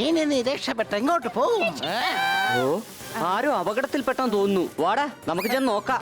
ഇനി നീ രക്ഷപ്പെട്ട എങ്ങോട്ട് പോവും? ഓ, ആരോ അപകടത്തിൽപ്പെട്ടാന്ന് തോന്നുന്നു. വാടാ, നമുക്ക് ചെന്ന് നോക്കാം.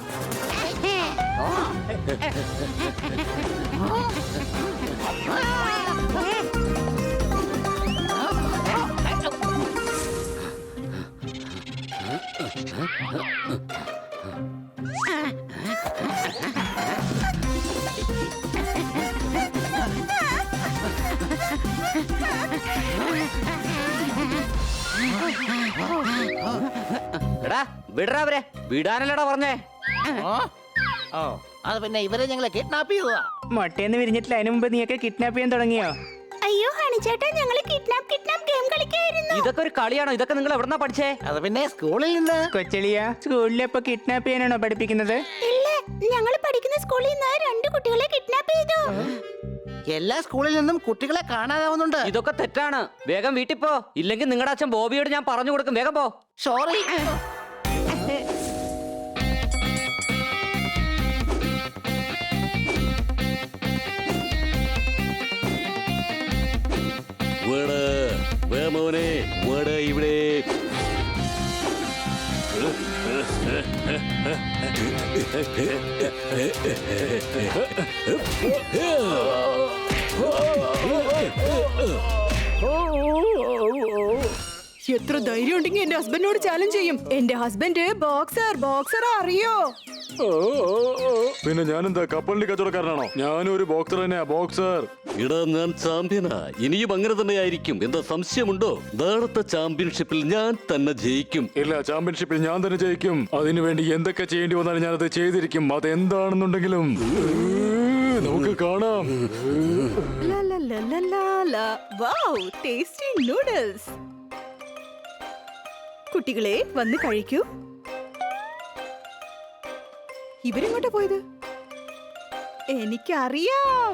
എടാ, വിടറാ അവരെ. വിടാനല്ലടാ പറഞ്ഞേ. ഓ, അത് പിന്നെ ഇവരെ ഞങ്ങളെ കിഡ്നാപ്പ് ചെയ്യുക. മൊട്ടയെന്ന് വിരിഞ്ഞിട്ടില്ല, അതിനു മുമ്പ് നീയൊക്കെ കിഡ്നാപ്പ് ചെയ്യാൻ തുടങ്ങിയോ? അയ്യോ ഹണിച്ചേട്ടാ, ഞങ്ങള് കിഡ്നാപ്പ് ഗെയിം കളിക്കായിരുന്നു. ഇതൊക്കെ ഒരു കളിയാണോ? ഇതൊക്കെ നിങ്ങൾ എവിടെന്നാ പഠിച്ചേ? അത് പിന്നെ സ്കൂളിൽ നിന്ന്. കൊച്ചളിയ, സ്കൂളിലപ്പോ കിഡ്നാപ്പ് ചെയ്യാനാണോ പഠിപ്പിക്കുന്നത്? ഇല്ല, ഞങ്ങൾ പഠിക്കുന്ന സ്കൂളിൽ നിന്ന് 2 കുട്ടികളെ കിഡ്നാപ്പ് ചെയ്തു. എല്ലാ സ്കൂളിൽ നിന്നും കുട്ടികളെ കാണാതാവുന്നുണ്ട്. ഇതൊക്കെ തെറ്റാണ്. വേഗം വീട്ടിൽ പോ, ഇല്ലെങ്കിൽ നിങ്ങളുടെ അച്ഛൻ ബോബിയോട് ഞാൻ പറഞ്ഞു കൊടുക്കും. വേഗം പോ. സോറി. മോനെ, ഇവിടെ എത്ര ധൈര്യം ഉണ്ടെങ്കിൽ എന്റെ ഹസ്ബൻഡിനോട് ചാലഞ്ച് ചെയ്യും. എന്റെ ഹസ്ബൻഡ് ബോക്സർ അറിയോ? പിന്നെ ഞാനെന്താ കപ്പലിന്റെ കച്ചവടക്കാരനാണോ? ഞാനും ഒരു ബോക്സർ തന്നെയാ, ബോക്സർ. ഇടാ, ഞാൻ ചാമ്പ്യനാ. ഇനിയും അങ്ങനെ തന്നെ ആയിരിക്കും. എന്താ സംശയമുണ്ടോ? നാളത്തെ ചാമ്പ്യൻഷിപ്പിൽ ഞാൻ തന്നെ ജയിക്കും. ഇല്ല, ചാമ്പ്യൻഷിപ്പിൽ ഞാൻ തന്നെ ജയിക്കും. അതിനുവേണ്ടി എന്തൊക്കെ ചെയ്യേണ്ടി വന്നാലും ഞാനത് ചെയ്തിരിക്കും. അതെന്താണെന്നുണ്ടെങ്കിലും നമുക്ക് കാണാം. Wow, tasty noodles. കുട്ടികളെ വന്ന് കഴിക്കൂ. ഇവരെങ്ങോട്ടാ പോയത്? എനിക്കറിയാം.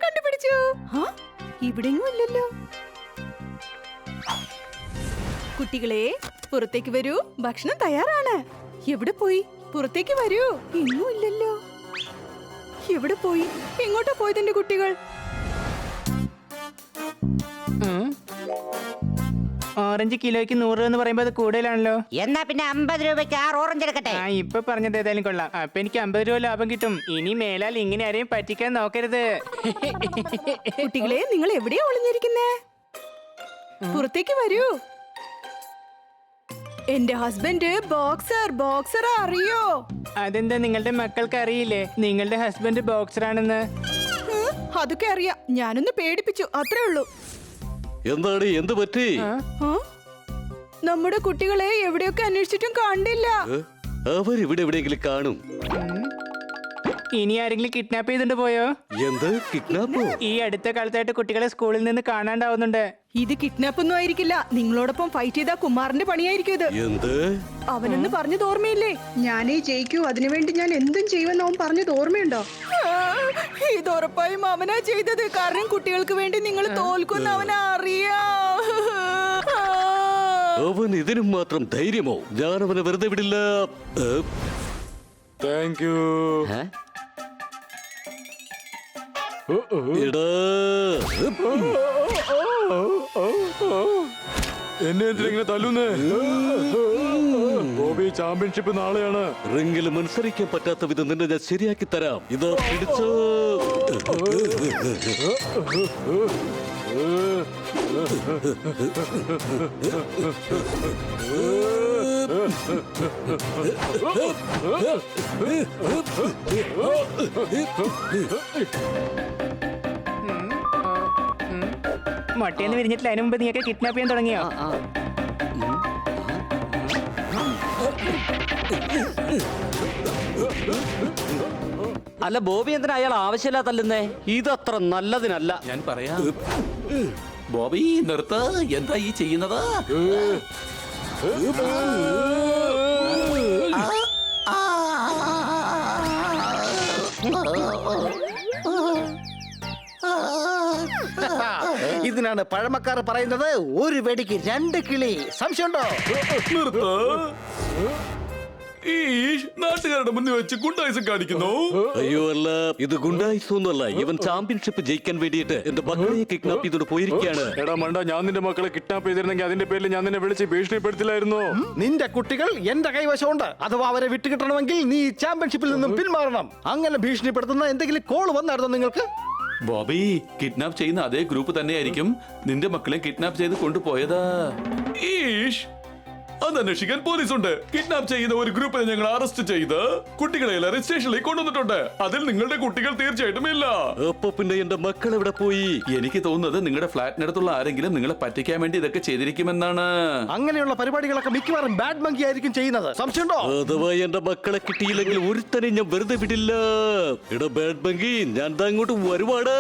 കണ്ടുപിടിച്ചു. ഇവിടെങ്ങും ഇല്ലല്ലോ. കുട്ടികളെ പുറത്തേക്ക് വരൂ, ഭക്ഷണം തയ്യാറാണ്. എവിടെ പോയി? പുറത്തേക്ക് വരൂ. ഇന്നും ഇല്ലല്ലോ. എവിടെ പോയി? എങ്ങോട്ടാ പോയത് എന്റെ കുട്ടികൾ? ഓറഞ്ച് കിലോയ്ക്ക് 100 എന്ന് പറയുമ്പോ അത് കൂടുതലാണല്ലോ. എന്നാ പിന്നെ 50 രൂപയ്ക്ക് 6 ഓറഞ്ച് എടുക്കട്ടെ. ഇപ്പൊ പറഞ്ഞത് ഏതായാലും കൊള്ളാം. അപ്പൊ എനിക്ക് 50 രൂപ ലാഭം കിട്ടും. ഇനി മേലാൽ ഇങ്ങനെ ആരെയും പറ്റിക്കാൻ നോക്കരുത്. കുട്ടികളെ, നിങ്ങൾ എവിടെയാ ഒളിഞ്ഞിരിക്കുന്നേ? പുറത്തേക്ക് വരൂ. എന്റെ ഹസ്ബൻഡ് ബോക്സർ അറിയോ? അതെന്താ നിങ്ങളുടെ മക്കൾക്ക് അറിയില്ലേ നിങ്ങളുടെ ഹസ്ബൻഡ് ബോക്സർ ആണെന്ന്? അതൊക്കെ അറിയാം. ഞാനൊന്ന് പേടിപ്പിച്ചു, അത്രേ ഉള്ളൂ. എന്താണ്? എന്ത് പറ്റി? നമ്മുടെ കുട്ടികളെ എവിടെയൊക്കെ അന്വേഷിച്ചിട്ടും കണ്ടില്ല. അവരിവിടെ എവിടെയെങ്കിലും കാണും. ഇനി ആരെങ്കിലും കിഡ്നാപ്പ് ചെയ്തിട്ട് പോയോ? എന്ത് കിഡ്നാപ്പോ? ഈ അടുത്ത കാലത്തായിട്ട് കുട്ടികളെ സ്കൂളിൽ നിന്ന് കാണാണ്ടാവുന്നുണ്ട്. ഇത് കിഡ്നാപ്പ് ഒന്നും ആയിരിക്കില്ല. നിങ്ങളോടൊപ്പം ഫൈറ്റ് ചെയ്ത കുമാറിന്റെ പണിയായിരിക്കും ഇത്. എന്ത്? അവനൊന്ന് പറഞ്ഞത് ഓർമ്മയില്ലേ? ഞാനേ ജയിക്കൂ, അതിനുവേണ്ടി ഞാൻ എന്തും ചെയ്യുമെന്ന് അവൻ പറഞ്ഞത് ഓർമ്മയുണ്ടോ? ഇത് ഉറപ്പായും അവനാ ചെയ്തത്. കാരണം കുട്ടികൾക്ക് വേണ്ടി നിങ്ങൾ തോൽക്കുന്ന അവനറിയാം. അവൻ ഇതിനും മാത്രം ധൈര്യമോ? ഞാൻ അവനെ വെറുതെ വിടില്ല. Thank you. എന്നെ എന്തിനെ തല്ലുന്നേ? ബോബി, ചാമ്പ്യൻഷിപ്പ് നാളെയാണ്. റിംഗിൽ മത്സരിക്കാൻ പറ്റാത്ത വിധം നിന്നെ ഞാൻ ശരിയാക്കി തരാം. ഇതാ പിടിച്ചോ. മൊട്ടയെന്ന് വിരിഞ്ഞിട്ടില്ല, അതിനു മുമ്പ് നീയൊക്കെ കിഡ്നാപ്പ് ചെയ്യാൻ തുടങ്ങിയോ? അല്ല ബോബി, എന്തിനാ അയാൾ ആവശ്യമില്ലാത്തല്ലേ? ഇതത്ര നല്ലതിനല്ല. ഞാൻ പറയാം. ബോബി, നിർത്ത്. എന്താ ഈ ചെയ്യുന്നത്? ഇതിനാണ് പഴമക്കാർ പറയുന്നത്, ഒരു വെടിക്ക് 2 കിളി. സംശയമുണ്ടോ? നാട്ടുകാരുടെ മുന്നിൽ വെച്ച് ഗുണ്ടായിസം കാണിക്കുന്നു. അയ്യോ അല്ല, ഇത് ഗുണ്ടായിസൊന്നുമല്ല. ഇവൻ ചാമ്പ്യൻഷിപ്പ് ജയിക്കാൻ വേണ്ടിയിട്ട് എന്റെ മക്കളെ കിഡ്നാപ്പ് ചെയ്തോണ്ട് പോയിരിക്കുകയാണ്. എടാ മണ്ട, ഞാൻ നിന്റെ മക്കളെ കിഡ്നാപ്പ് ചെയ്തിരുന്നെങ്കിൽ അതിന്റെ പേരിൽ ഞാൻ നിന്നെ വിളിച്ച് ഭീഷണിപ്പെടുത്തില്ലായിരുന്നു. നിന്റെ കുട്ടികൾ എന്റെ കൈവശമുണ്ട്. അഥവാ അവരെ വിട്ടുകിട്ടണമെങ്കിൽ നീ ചാമ്പ്യൻഷിപ്പിൽ നിന്നും പിന്മാറണം. അങ്ങനെ ഭീഷണിപ്പെടുത്തുന്ന എന്തെങ്കിലും കോൾ വന്നായിരുന്നോ നിങ്ങൾക്ക്? ബോബി, കിഡ്നാപ്പ് ചെയ്യുന്ന അതേ ഗ്രൂപ്പ് തന്നെയായിരിക്കും നിന്റെ മക്കളെ കിഡ്നാപ്പ് ചെയ്ത് കൊണ്ടുപോയത്. അത് അന്വേഷിക്കാൻ പോലീസുണ്ട്. കിഡ്നാപ്പ് ചെയ്യുന്ന ഒരു ഗ്രൂപ്പിനെ ഞങ്ങൾ അറസ്റ്റ് ചെയ്ത് കുട്ടികളെ എല്ലാവരും സ്റ്റേഷനിലേക്ക് കൊണ്ടുവന്നിട്ടുണ്ട്. അതിൽ നിങ്ങളുടെ കുട്ടികൾ തീർച്ചയായിട്ടും ഇല്ല. അപ്പൊ പിന്നെ എന്റെ മക്കൾ എവിടെ പോയി? എനിക്ക് തോന്നുന്നത് നിങ്ങളുടെ ഫ്ലാറ്റിനടുത്തുള്ള ആരെങ്കിലും നിങ്ങളെ പറ്റിക്കാൻ വേണ്ടി ഇതൊക്കെ ചെയ്തിരിക്കുമെന്നാണ്. അങ്ങനെയുള്ള പരിപാടികളൊക്കെ മിക്കവാറും ബാഡ് മങ്കി ആയിരിക്കും ചെയ്യുന്നത്. സംശയമുണ്ടോ? അഥവാ എന്റെ മക്കളെ കിട്ടിയില്ലെങ്കിൽ ഒരുത്തനെ ഞാൻ വെറുതെ വിടില്ല. എടാ ബാഡ് ബങ്കി, ഞാൻ ദാ അങ്ങോട്ട് വരുവാണ്.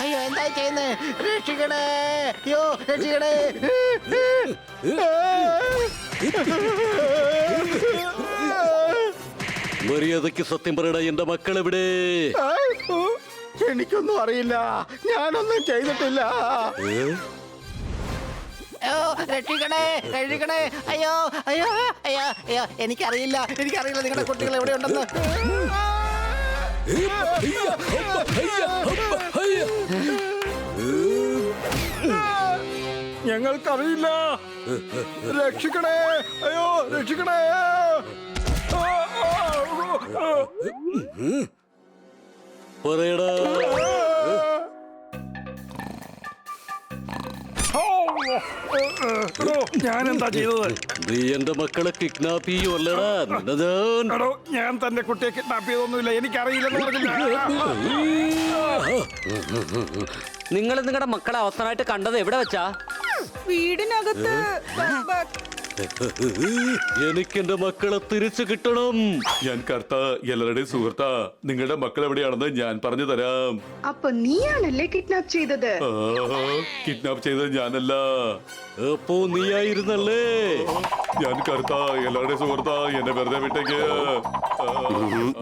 അയ്യോ, എന്താ ചെയ്യുന്നത്? രക്ഷിക്കണേ! അയ്യോ, രക്ഷിക്കണേ! മര്യാദയ്ക്ക് സത്യം പറയടാ, എന്റെ മക്കൾ എവിടെ? എനിക്കൊന്നും അറിയില്ല, ഞാനൊന്നും ചെയ്തിട്ടില്ല. അയ്യോ, രക്ഷിക്കണേ, രക്ഷിക്കണേ! അയ്യോ, അയ്യോ, അയ്യോ, അയ്യോ, എനിക്കറിയില്ല നിങ്ങളുടെ കുട്ടികൾ എവിടെ ഉണ്ടെന്ന്. ഞങ്ങൾക്കറിയില്ല. രക്ഷിക്കണേ! അയ്യോ, രക്ഷിക്കണേ! പറയടാ. ഞാൻ എന്താ ചെയ്തത്? നീ എന്റെ മക്കളെ കിഡ്നാപ്പ് ചെയ്യുമല്ലടാ. ഞാൻ തന്റെ കുട്ടിയെ കിഡ്നാപ്പ് ചെയ്തൊന്നുമില്ല, എനിക്കറിയില്ലെന്ന് പറഞ്ഞില്ല. നിങ്ങൾ നിങ്ങളുടെ മക്കളെ അവസാനമായിട്ട് കണ്ടത് എവിടെ വെച്ചാ? വീടിനകത്ത്. എനിക്ക് എന്റെ മക്കളെ തിരിച്ചു കിട്ടണം. ഞാൻ കർത്ത എല്ലാവരുടെയും സുഹൃത്താ. നിങ്ങളുടെ മക്കൾ എവിടെയാണെന്ന് ഞാൻ പറഞ്ഞു തരാം. അപ്പൊ നീയാണല്ലേ കിഡ്നാപ്പ് ചെയ്തത്? കിഡ്നാപ്പ് ചെയ്തത് ഞാനല്ല. അപ്പോ നീയായിരുന്നല്ലേ? ഞാൻ കർത്ത എല്ലാവരുടെയും സുഹൃത്താ. എന്നെ വെറുതെ വിട്ടേക്ക്.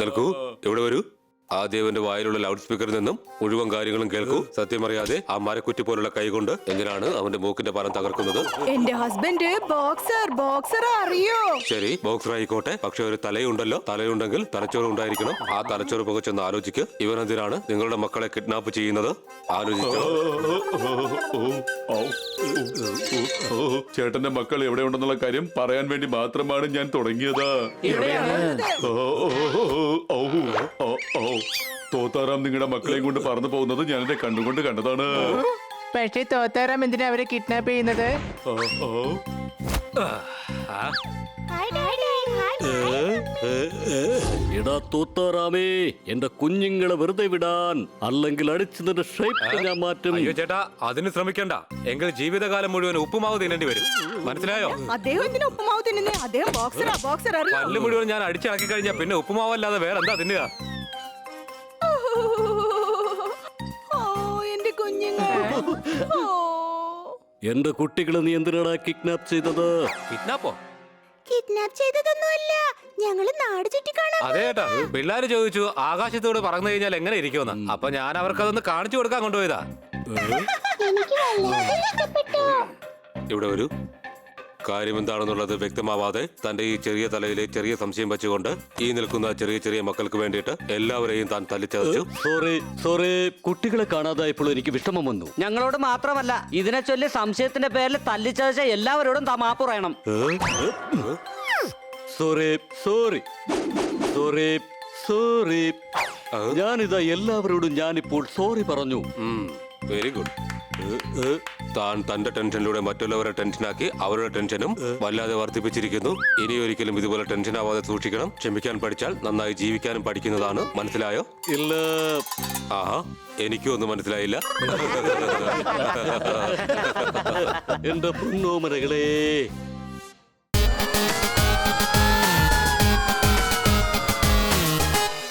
നിൽക്കൂ, ഇവിടെ വരൂ. ആദ്യം എന്റെ വായിലുള്ള ലൗഡ് സ്പീക്കറിൽ നിന്നും മുഴുവൻ കാര്യങ്ങളും കേൾക്കൂ. സത്യമറിയാതെ ആ മരക്കുറ്റി പോലുള്ള കൈകൊണ്ട് എന്തിനാണ് അവന്റെ മൂക്കിന്റെ പാലം തകർക്കുന്നത്? എന്റെ ഹസ്ബൻഡ് ബോക്സർ അറിയോ? ശരി, ബോക്സർ ആയിക്കോട്ടെ. പക്ഷെ ഒരു തലയുണ്ടല്ലോ. തലയുണ്ടെങ്കിൽ തലച്ചോറ് ഉണ്ടായിരിക്കണം. ആ തലച്ചോറ് പുകച്ചൊന്ന് ആലോചിക്ക്. ഇവനെന്തിനാണ് നിങ്ങളുടെ മക്കളെ കിഡ്നാപ്പ് ചെയ്യുന്നത്? ആലോചിച്ചോ? ചേട്ടന്റെ മക്കൾ എവിടെ ഉണ്ടെന്നുള്ള കാര്യം പറയാൻ വേണ്ടി മാത്രമാണ് ഞാൻ തുടങ്ങിയത്. തോത്താറാം നിങ്ങളുടെ മക്കളെയും കൊണ്ട് പറന്നു പോകുന്നത് ഞാൻ എന്റെ കണ്ണുകൊണ്ട് കണ്ടതാണ്. പക്ഷേ തോത്താറാം എന്തിനാ അവരെ കിഡ്നാപ്പ് ചെയ്യുന്നത്? എടാ തോത്താറാമേ, എന്റെ കുഞ്ഞുങ്ങളെ വെറുതെ വിടാൻ, അല്ലെങ്കിൽ അടിച്ചു നിന്റെ ഷേപ്പ് ഞാൻ മാറ്റും. അയ്യോ ചേട്ടാ, അതിന് ശ്രമിക്കണ്ട. എങ്കിൽ ജീവിതകാലം മുഴുവൻ ഉപ്പുമാവ് തിന്നേണ്ടി വരും. മനസ്സിലായോ? അദ്ദേഹം എന്തിനാ ഉപ്പുമാവ് തിന്നുന്നേ? അദ്ദേഹം ബോക്സർ അറിയോ? പല്ല് മുഴുവൻ ഞാൻ അടിച്ചിറക്കി കഴിഞ്ഞാൽ പിന്നെ ഉപ്പുമാവല്ലാതെ വേറെ എന്താ തിന്നുക? ഓ, എന്റെ കുഞ്ഞുങ്ങൾ. എന്റെ കുട്ടികളെ നീ എന്തിനാടാ കിഡ്നാപ്പ് ചെയ്തത്? കിഡ്നാപ്പോ? കിഡ്നാപ്പ് ചെയ്തതൊന്നുമല്ല, ഞങ്ങള് നാട് ചുറ്റിക്കാണാൻ. അതെ ചേട്ടാ, പിള്ളേര് ചോദിച്ചു ആകാശത്തോട് പറന്നു കഴിഞ്ഞാൽ എങ്ങനെ ഇരിക്കുമെന്ന്. അപ്പൊ ഞാൻ അവർക്ക് അതൊന്ന് കാണിച്ചു കൊടുക്കാൻ കൊണ്ടുപോയതാ. എനിക്ക് വല്ലാതെ ഇഷ്ടപ്പെട്ടു. ഇവിടെ ഒരു കാര്യം എന്താണെന്നുള്ളത് വ്യക്തമാവാതെ തന്റെ ഈ ചെറിയ തലയിലെ ചെറിയ സംശയം വെച്ചുകൊണ്ട് ഈ നിൽക്കുന്ന ചെറിയ ചെറിയ മക്കൾക്ക് വേണ്ടിയിട്ട് എല്ലാവരെയും താൻ തല്ലിച്ചതച്ചു. സോറി, കുട്ടികളെ കാണാതായപ്പോൾ എനിക്ക് വിഷമം വന്നു. ഞങ്ങളോട് മാത്രമല്ല, ഇതിനെ ചൊല്ലി സംശയത്തിന്റെ പേരിൽ തല്ലിച്ചതച്ച എല്ലാവരോടും മാപ്പ് പറയണം. സോറി. ഞാനിതാ എല്ലാവരോടും ഞാനിപ്പോൾ സോറി പറഞ്ഞു. Very good. താൻ തന്റെ ടെൻഷനിലൂടെ മറ്റുള്ളവരെ ടെൻഷനാക്കി അവരുടെ ടെൻഷനും വല്ലാതെ വർദ്ധിപ്പിച്ചിരിക്കുന്നു. ഇനി ഒരിക്കലും ഇതുപോലെ ടെൻഷൻ ആവാതെ സൂക്ഷിക്കണം. ക്ഷമിക്കാൻ പഠിച്ചാൽ നന്നായി ജീവിക്കാനും പഠിക്കുന്നതാണ്. മനസ്സിലായോ? ഇല്ല. ആഹാ, എനിക്കും ഒന്നും മനസ്സിലായില്ല. എന്റെ പൊന്നോമനകളെ,